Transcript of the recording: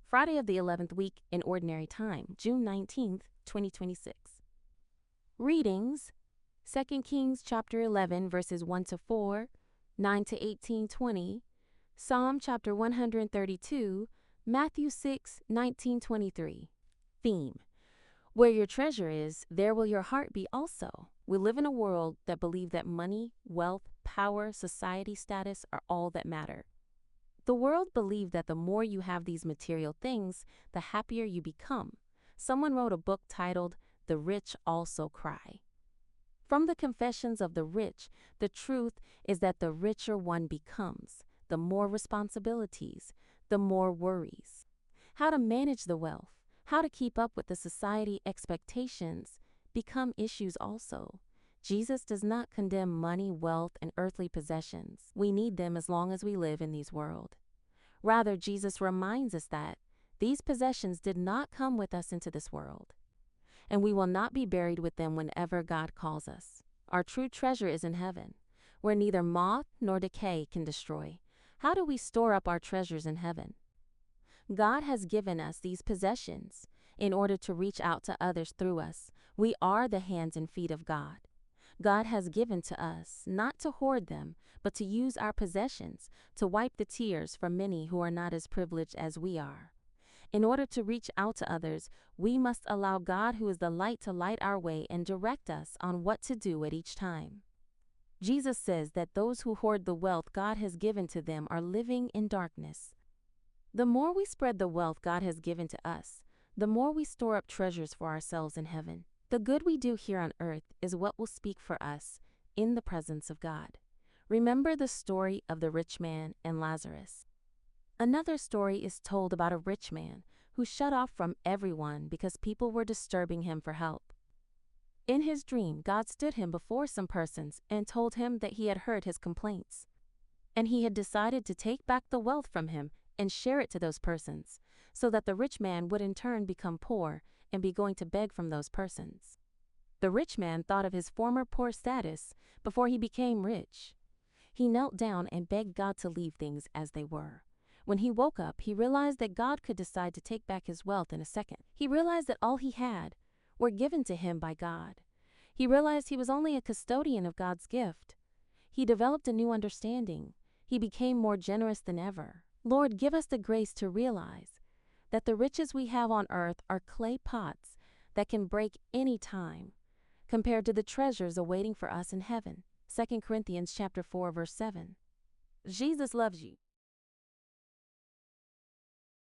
Friday of the 11th week in Ordinary Time, June 19th, 2026. Readings: 2 Kings chapter 11 verses 1 to 4, 9 to 18, 20, Psalm chapter 132, Matthew 6, 19, 23. Theme: where your treasure is, there will your heart be also. We live in a world that believes that money, wealth, power, society status are all that matter. The world believes that the more you have these material things, the happier you become. Someone wrote a book titled, "The Rich Also Cry." From the Confessions of the Rich, the truth is that the richer one becomes, the more responsibilities, the more worries. How to manage the wealth, how to keep up with the society expectations become issues also. Jesus does not condemn money, wealth, and earthly possessions. We need them as long as we live in this world. Rather, Jesus reminds us that these possessions did not come with us into this world, and we will not be buried with them whenever God calls us. Our true treasure is in heaven, where neither moth nor decay can destroy. How do we store up our treasures in heaven? God has given us these possessions in order to reach out to others through us. We are the hands and feet of God. God has given to us, not to hoard them, but to use our possessions to wipe the tears from many who are not as privileged as we are. In order to reach out to others, we must allow God, who is the light, to light our way and direct us on what to do at each time. Jesus says that those who hoard the wealth God has given to them are living in darkness. The more we spread the wealth God has given to us, the more we store up treasures for ourselves in heaven. The good we do here on earth is what will speak for us in the presence of God. Remember the story of the rich man and Lazarus. Another story is told about a rich man who shut off from everyone because people were disturbing him for help. In his dream, God stood him before some persons and told him that he had heard his complaints, and he had decided to take back the wealth from him and share it to those persons, so that the rich man would in turn become poor and be going to beg from those persons. The rich man thought of his former poor status before he became rich. He knelt down and begged God to leave things as they were. When he woke up, he realized that God could decide to take back his wealth in a second. He realized that all he had were given to him by God. He realized he was only a custodian of God's gift. He developed a new understanding. He became more generous than ever. Lord, give us the grace to realize that the riches we have on earth are clay pots that can break any time compared to the treasures awaiting for us in heaven. 2 Corinthians chapter 4 verse 7. Jesus loves you.